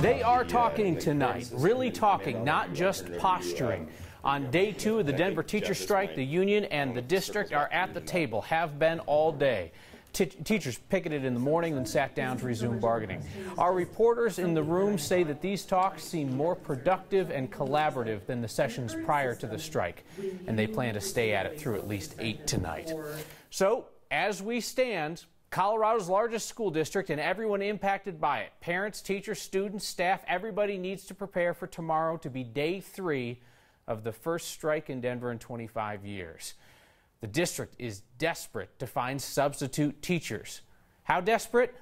They are talking tonight, really talking, not just posturing. On day 2 of the Denver teacher strike, the union and the district are at the table, have been all day. Teachers picketed in the morning, then sat down to resume bargaining. Our reporters in the room say that these talks seem more productive and collaborative than the sessions prior to the strike, and they plan to stay at it through at least 8 tonight. So, as we stand, Colorado's largest school district and everyone impacted by it, parents, teachers, students, staff, everybody needs to prepare for tomorrow to be day 3 of the first strike in Denver in 25 years. The district is desperate to find substitute teachers. How desperate?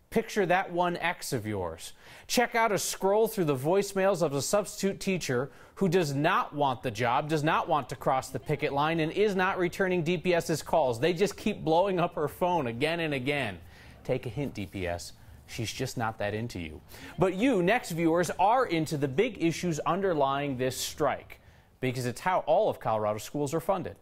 Picture that one ex of yours. Check out a scroll through the voicemails of a substitute teacher who does not want the job, does not want to cross the picket line, and is not returning DPS's calls. They just keep blowing up her phone again and again. Take a hint, DPS. She's just not that into you. But you, next viewers, are into the big issues underlying this strike, because it's how all of Colorado's schools are funded.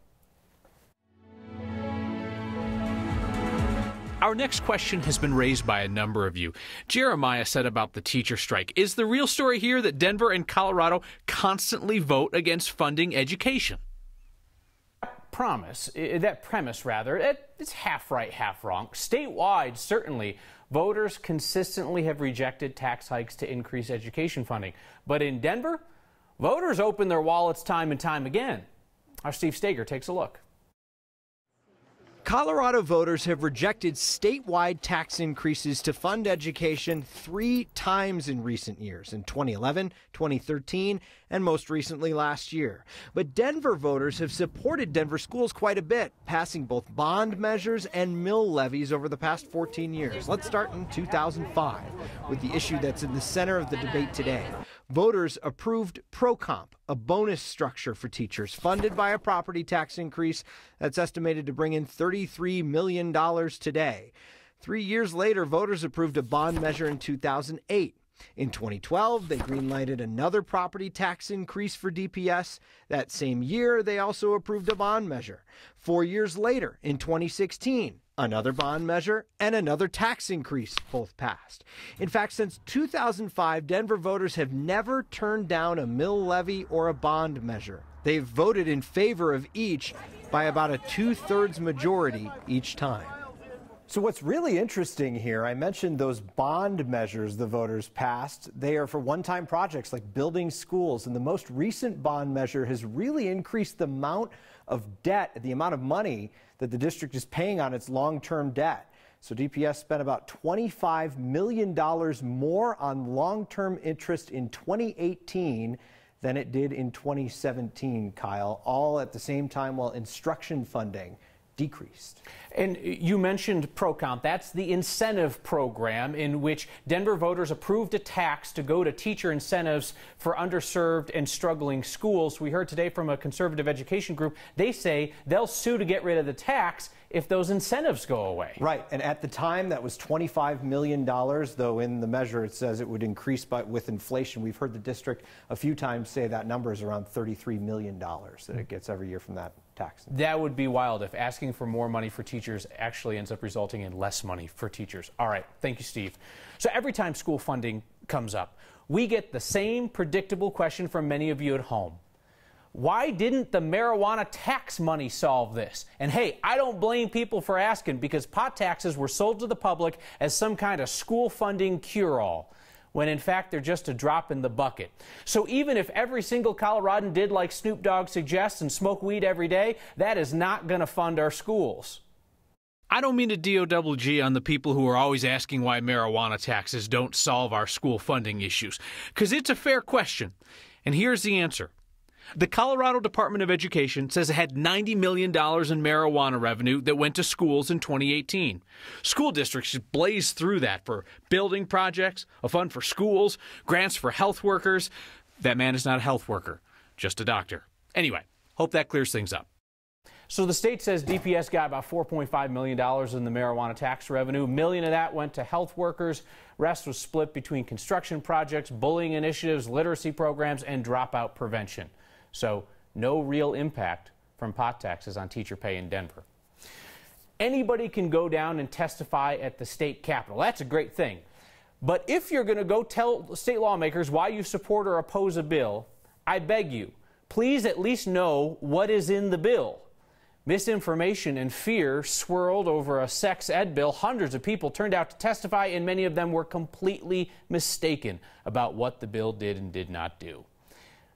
Our next question has been raised by a number of you. Jeremiah said about the teacher strike, is the real story here that Denver and Colorado constantly vote against funding education? That premise, it's half right, half wrong. Statewide, certainly, voters consistently have rejected tax hikes to increase education funding. But in Denver, voters open their wallets time and time again. Our Steve Stager takes a look. Colorado voters have rejected statewide tax increases to fund education 3 times in recent years, in 2011, 2013, and most recently last year. But Denver voters have supported Denver schools quite a bit, passing both bond measures and mill levies over the past 14 years. Let's start in 2005 with the issue that's in the center of the debate today. Voters approved ProComp, a bonus structure for teachers funded by a property tax increase that's estimated to bring in $33 million today. 3 years later, voters approved a bond measure in 2008. In 2012, they greenlighted another property tax increase for DPS. That same year, they also approved a bond measure. 4 years later, in 2016, another bond measure and another tax increase both passed. In fact, since 2005, Denver voters have never turned down a mill levy or a bond measure. They've voted in favor of each by about a 2/3 majority each time. So what's really interesting here, I mentioned those bond measures the voters passed. They are for one-time projects like building schools, and the most recent bond measure has really increased the amount of debt, the amount of money that the district is paying on its long-term debt. So DPS spent about $25 million more on long-term interest in 2018 than it did in 2017, Kyle, all at the same time while instruction funding decreased. And you mentioned ProComp. That's the incentive program in which Denver voters approved a tax to go to teacher incentives for underserved and struggling schools. We heard today from a conservative education group. They say they'll sue to get rid of the tax if those incentives go away. Right, and at the time that was $25 million, though in the measure it says it would increase with inflation. We've heard the district a few times say that number is around $33 million that it gets every year from that tax. That would be wild if asking for more money for teachers actually ends up resulting in less money for teachers. All right, thank you, Steve. So every time school funding comes up, we get the same predictable question from many of you at home. Why didn't the marijuana tax money solve this? And hey, I don't blame people for asking, because pot taxes were sold to the public as some kind of school funding cure-all, when in fact they're just a drop in the bucket. So even if every single Coloradan did like Snoop Dogg suggests and smoke weed every day, that is not going to fund our schools. I don't mean to DOGG on the people who are always asking why marijuana taxes don't solve our school funding issues, because it's a fair question. And here's the answer. The Colorado Department of Education says it had $90 million in marijuana revenue that went to schools in 2018. School districts blazed through that for building projects, a fund for schools, grants for health workers. That man is not a health worker, just a doctor. Anyway, hope that clears things up. So the state says DPS got about $4.5 million in the marijuana tax revenue. $1 million of that went to health workers. Rest was split between construction projects, bullying initiatives, literacy programs, and dropout prevention. So no real impact from pot taxes on teacher pay in Denver. Anybody can go down and testify at the state capitol. That's a great thing. But if you're going to go tell state lawmakers why you support or oppose a bill, I beg you, please at least know what is in the bill. Misinformation and fear swirled over a sex ed bill. Hundreds of people turned out to testify, and many of them were completely mistaken about what the bill did and did not do.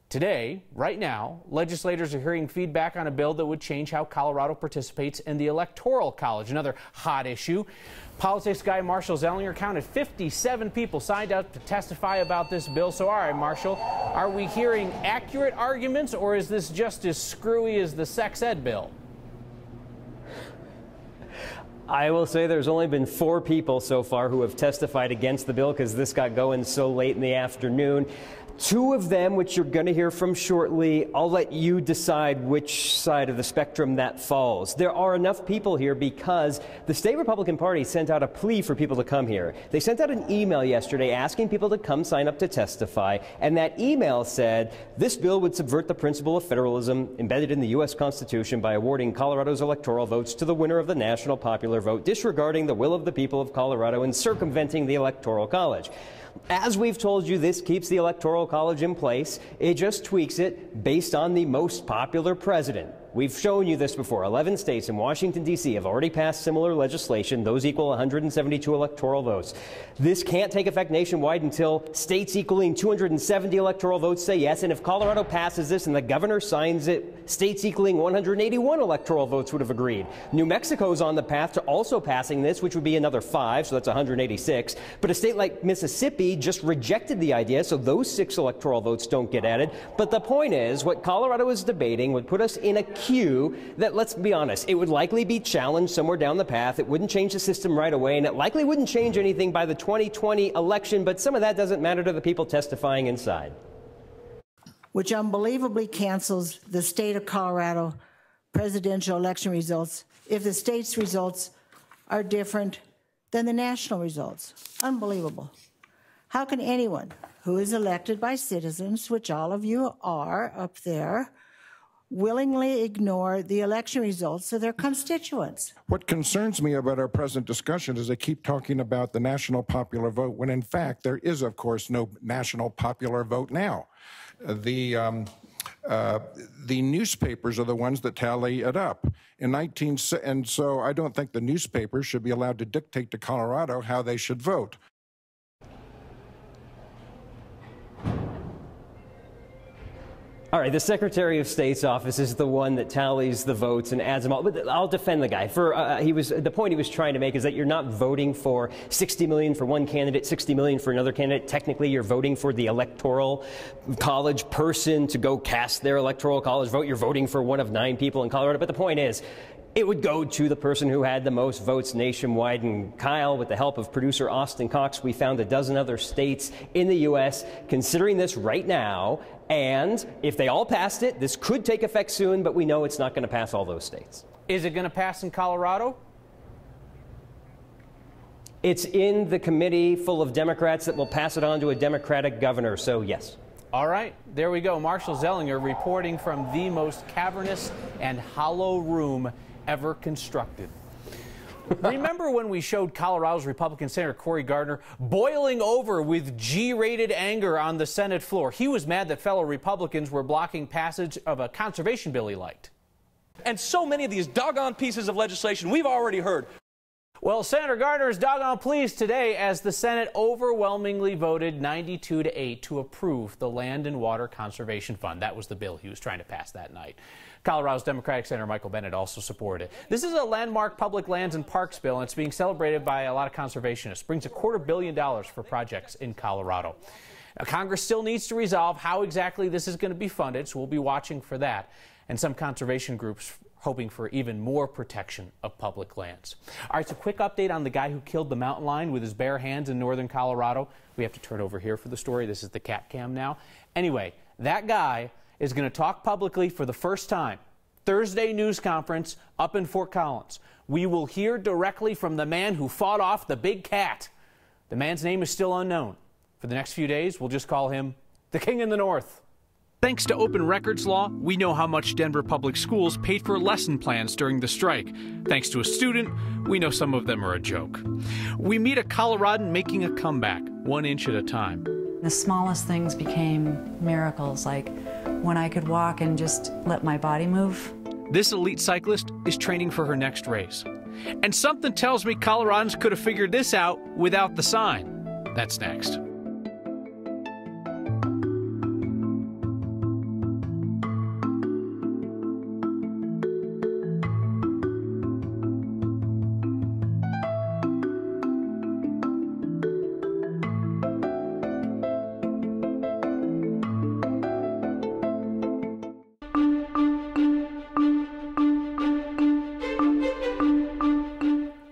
Today, right now, legislators are hearing feedback on a bill that would change how Colorado participates in the Electoral College, another hot issue. Politics guy Marshall Zellinger counted 57 people signed up to testify about this bill. So, all right, Marshall, are we hearing accurate arguments, or is this just as screwy as the sex ed bill? I will say there's only been 4 people so far who have testified against the bill because this got going so late in the afternoon. 2 of them, which you're going to hear from shortly, I'll let you decide which side of the spectrum that falls. There are enough people here because the state Republican Party sent out a plea for people to come here. They sent out an email yesterday asking people to come sign up to testify, and that email said this bill would subvert the principle of federalism embedded in the U.S. Constitution by awarding Colorado's electoral votes to the winner of the national popular vote, disregarding the will of the people of Colorado and circumventing the Electoral College. As we've told you, this keeps the Electoral College in place. It just tweaks it based on the most popular president. We've shown you this before. 11 states and Washington, D.C. have already passed similar legislation. Those equal 172 electoral votes. This can't take effect nationwide until states equaling 270 electoral votes say yes. And if Colorado passes this and the governor signs it, states equaling 181 electoral votes would have agreed. New Mexico's on the path to also passing this, which would be another 5, so that's 186. But a state like Mississippi just rejected the idea, so those 6 electoral votes don't get added. But the point is, what Colorado is debating would put us in a queue that, let's be honest, it would likely be challenged somewhere down the path. It wouldn't change the system right away, and it likely wouldn't change anything by the 2020 election, but some of that doesn't matter to the people testifying inside. Which unbelievably cancels the state of Colorado presidential election results if the state's results are different than the national results. Unbelievable. How can anyone who is elected by citizens, which all of you are up there, willingly ignore the election results of their constituents? What concerns me about our present discussion is they keep talking about the national popular vote when in fact there is, of course, no national popular vote now. The newspapers are the ones that tally it up. And so I don't think the newspapers should be allowed to dictate to Colorado how they should vote. All right, the Secretary of State's office is the one that tallies the votes and adds them all. But I'll defend the guy. The point he was trying to make is that you're not voting for 60 million for one candidate, 60 million for another candidate. Technically, you're voting for the Electoral College person to go cast their Electoral College vote. You're voting for one of 9 people in Colorado. But the point is, it would go to the person who had the most votes nationwide. And Kyle, with the help of producer Austin Cox, we found a dozen other states in the U.S. considering this right now. And if they all passed it, this could take effect soon, but we know it's not going to pass all those states. Is it going to pass in Colorado? It's in the committee full of Democrats that will pass it on to a Democratic governor, so yes. All right, there we go. Marshall Zellinger reporting from the most cavernous and hollow room ever constructed. Remember when we showed Colorado's Republican Senator Cory Gardner boiling over with G-rated anger on the Senate floor? He was mad that fellow Republicans were blocking passage of a conservation bill he liked. And so many of these doggone pieces of legislation we've already heard. Well, Senator Gardner is doggone pleased today as the Senate overwhelmingly voted 92-8 to approve the Land and Water Conservation Fund. That was the bill he was trying to pass that night. Colorado's Democratic Senator Michael Bennet also supported it. This is a landmark public lands and parks bill, and it's being celebrated by a lot of conservationists. Brings $250 million for projects in Colorado. Now, Congress still needs to resolve how exactly this is going to be funded, so we'll be watching for that. And some conservation groups hoping for even more protection of public lands. All right, so quick update on the guy who killed the mountain lion with his bare hands in northern Colorado. We have to turn over here for the story. This is the cat cam now. Anyway, that guy is going to talk publicly for the first time. Thursday news conference up in Fort Collins. We will hear directly from the man who fought off the big cat. The man's name is still unknown. For the next few days, we'll just call him the King in the North. Thanks to open records law, we know how much Denver Public Schools paid for lesson plans during the strike. Thanks to a student, we know some of them are a joke. We meet a Coloradan making a comeback, 1 inch at a time. The smallest things became miracles, like when I could walk and just let my body move. This elite cyclist is training for her next race. And something tells me Coloradans could have figured this out without the sign. That's next.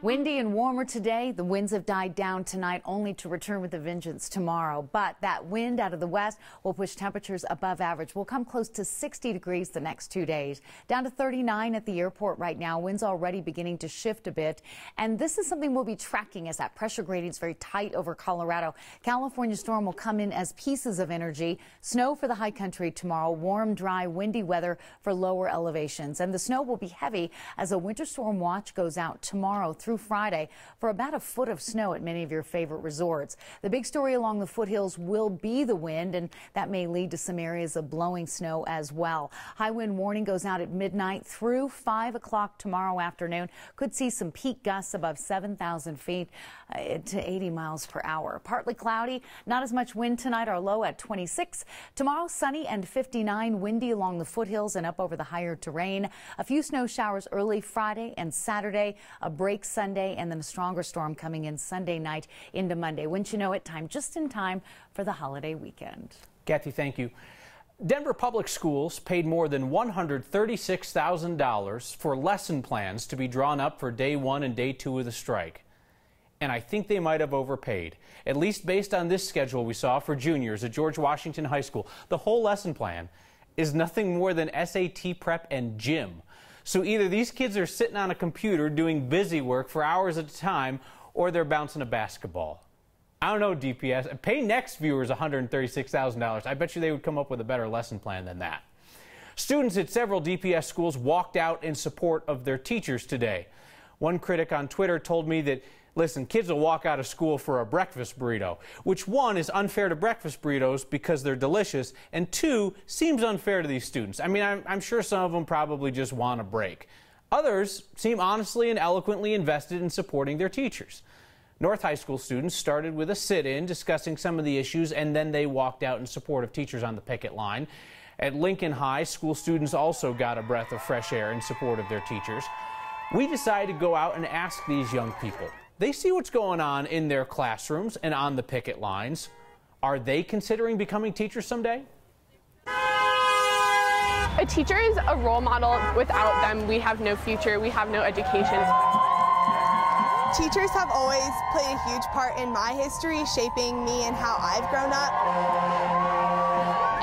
Windy and warmer today. The winds have died down tonight, only to return with a vengeance tomorrow. But that wind out of the west will push temperatures above average. We'll come close to 60 degrees the next 2 days. Down to 39 at the airport right now. Winds already beginning to shift a bit. And this is something we'll be tracking as that pressure gradient is very tight over Colorado. California storm will come in as pieces of energy. Snow for the high country tomorrow. Warm, dry, windy weather for lower elevations. And the snow will be heavy as a winter storm watch goes out tomorrow through Friday for about a foot of snow at many of your favorite resorts. The big story along the foothills will be the wind, and that may lead to some areas of blowing snow as well. High wind warning goes out at midnight through 5 o'clock tomorrow afternoon. Could see some peak gusts above 7,000 feet to 80 miles per hour. Partly cloudy, not as much wind tonight. Our low at 26. Tomorrow sunny and 59, windy along the foothills and up over the higher terrain. A few snow showers early Friday and Saturday, a break Sunday, and then a stronger storm coming in Sunday night into Monday. Wouldn't you know it, time just in time for the holiday weekend. Kathy, thank you. Denver Public Schools paid more than $136,000 for lesson plans to be drawn up for day 1 and day 2 of the strike. And I think they might have overpaid, at least based on this schedule we saw for juniors at George Washington High School. The whole lesson plan is nothing more than SAT prep and gym. So either these kids are sitting on a computer doing busy work for hours at a time, or they're bouncing a basketball. I don't know, DPS. Pay next viewers $136,000. I bet you they would come up with a better lesson plan than that. Students at several DPS schools walked out in support of their teachers today. One critic on Twitter told me that, listen, kids will walk out of school for a breakfast burrito, which, one, is unfair to breakfast burritos because they're delicious, and two, seems unfair to these students. I mean, I'm sure some of them probably just want a break. Others seem honestly and eloquently invested in supporting their teachers. North High School students started with a sit-in discussing some of the issues, and then they walked out in support of teachers on the picket line. At Lincoln High, school students also got a breath of fresh air in support of their teachers. We decided to go out and ask these young people. They see what's going on in their classrooms and on the picket lines. Are they considering becoming teachers someday? A teacher is a role model. Without them, we have no future, we have no education. Teachers have always played a huge part in my history, shaping me and how I've grown up.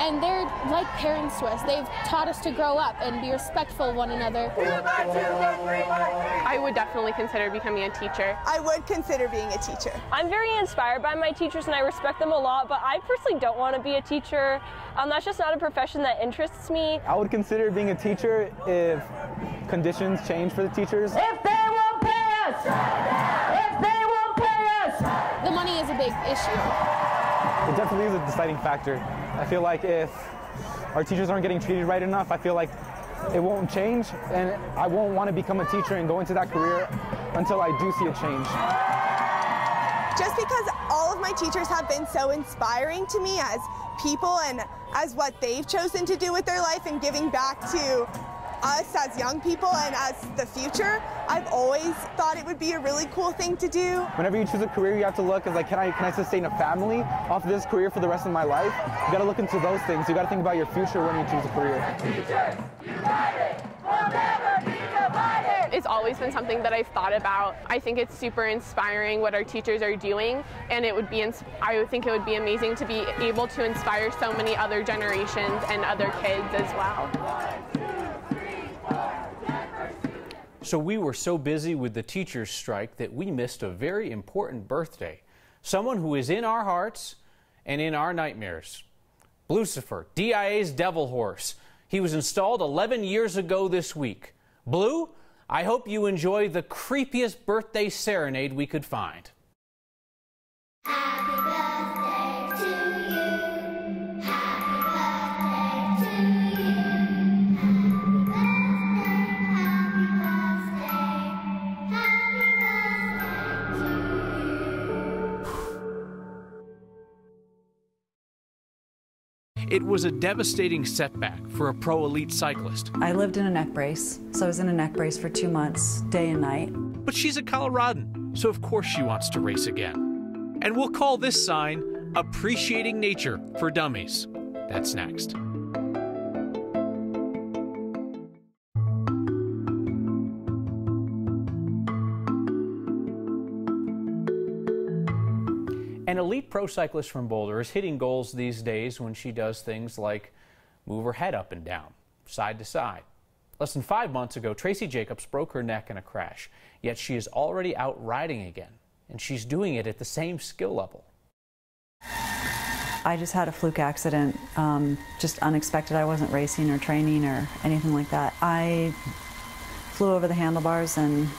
And they're like parents to us. They've taught us to grow up and be respectful of one another. I would definitely consider becoming a teacher. I would consider being a teacher. I'm very inspired by my teachers and I respect them a lot, but I personally don't want to be a teacher. That's just not a profession that interests me. I would consider being a teacher if conditions change for the teachers. If they won't pay us! If they won't pay us! The money is a big issue. It definitely is a deciding factor. I feel like if our teachers aren't getting treated right enough, I feel like it won't change, and I won't want to become a teacher and go into that career until I do see a change. Just because all of my teachers have been so inspiring to me as people and as what they've chosen to do with their life and giving back to us as young people and as the future, I've always thought it would be a really cool thing to do. Whenever you choose a career, you have to look as like, can I sustain a family off of this career for the rest of my life? You gotta look into those things. You gotta think about your future when you choose a career. Teachers united will never be divided. It's always been something that I've thought about. I think it's super inspiring what our teachers are doing, and I would think it would be amazing to be able to inspire so many other generations and other kids as well. So we were so busy with the teachers' strike that we missed a very important birthday. Someone who is in our hearts and in our nightmares. Blucifer, DIA's devil horse. He was installed 11 years ago this week. Blue, I hope you enjoy the creepiest birthday serenade we could find. Happy birthday to you. Happy birthday to you. Happy birthday to you. It was a devastating setback for a pro elite cyclist. I lived in a neck brace, so I was in a neck brace for 2 months, day and night. But she's a Coloradan, so of course she wants to race again. And we'll call this sign Appreciating Nature for Dummies. That's next. An elite pro cyclist from Boulder is hitting goals these days when she does things like move her head up and down, side to side. Less than 5 months ago, Tracy Jacobs broke her neck in a crash, yet she is already out riding again, and she's doing it at the same skill level. I just had a fluke accident, just unexpected. I wasn't racing or training or anything like that. I flew over the handlebars and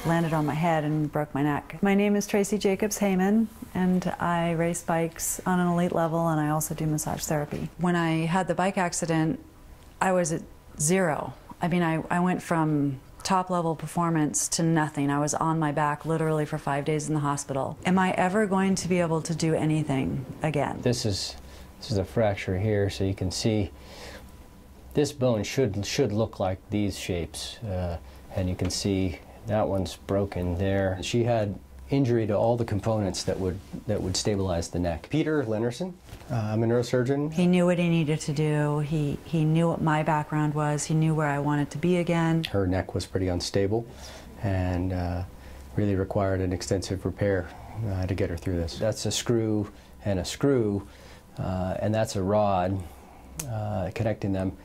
landed on my head and broke my neck. My name is Tracy Jacobs Heyman, and I race bikes on an elite level, and I also do massage therapy. When I had the bike accident, I was at 0. I mean, I went from top level performance to nothing. I was on my back literally for 5 days in the hospital. Am I ever going to be able to do anything again? This is a fracture here, so you can see this bone should look like these shapes, and you can see that one's broken there. She had injury to all the components that would stabilize the neck. Peter Lennerson, I'm a neurosurgeon. He knew what he needed to do. He knew what my background was. He knew where I wanted to be again. Her neck was pretty unstable and really required an extensive repair to get her through this. That's a screw and a screw, and that's a rod connecting them.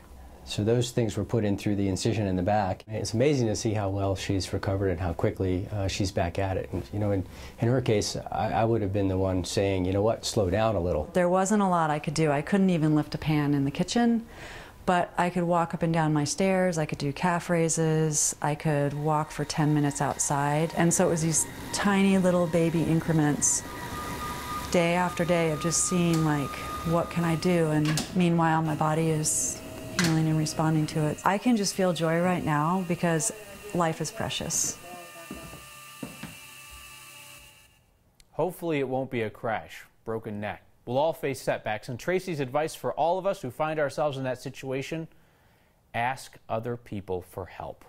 So those things were put in through the incision in the back. It's amazing to see how well she's recovered and how quickly she's back at it. And, you know, in her case, I would have been the one saying, you know what, slow down a little. There wasn't a lot I could do. I couldn't even lift a pan in the kitchen, but I could walk up and down my stairs. I could do calf raises. I could walk for 10 minutes outside. And so it was these tiny little baby increments, day after day, of just seeing, like, what can I do? And meanwhile, my body is healing and responding to it. I can just feel joy right now because life is precious. Hopefully it won't be a crash, broken neck. We'll all face setbacks, and Tracy's advice for all of us who find ourselves in that situation: ask other people for help.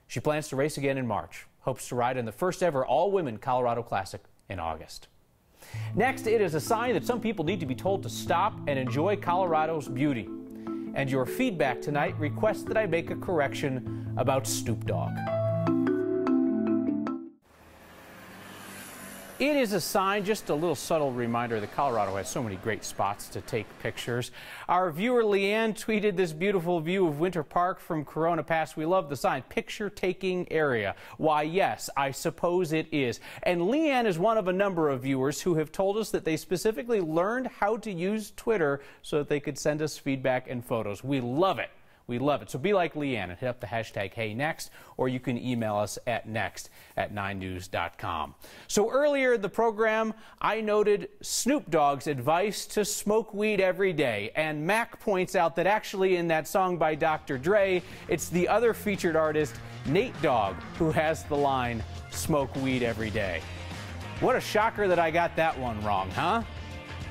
She plans to race again in March, hopes to ride in the first ever all-women Colorado Classic in August. Next, it is a sign that some people need to be told to stop and enjoy Colorado's beauty. And your feedback tonight requests that I make a correction about Snoop Dogg. It is a sign, just a little subtle reminder that Colorado has so many great spots to take pictures. Our viewer Leanne tweeted this beautiful view of Winter Park from Corona Pass. We love the sign, picture taking area. Why, yes, I suppose it is. And Leanne is one of a number of viewers who have told us that they specifically learned how to use Twitter so that they could send us feedback and photos. We love it. We love it. So be like Leanne and hit up the hashtag HeyNext, or you can email us at next@9news.com. So earlier in the program, I noted Snoop Dogg's advice to smoke weed every day. And Mac points out that actually in that song by Dr. Dre, it's the other featured artist, Nate Dogg, who has the line, smoke weed every day. What a shocker that I got that one wrong, huh?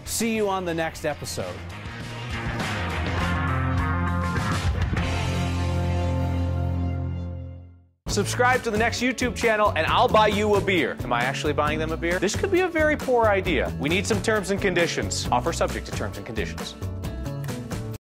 See you on the next episode. Subscribe to the Next YouTube channel and I'll buy you a beer. Am I actually buying them a beer? This could be a very poor idea. We need some terms and conditions. Offer subject to terms and conditions.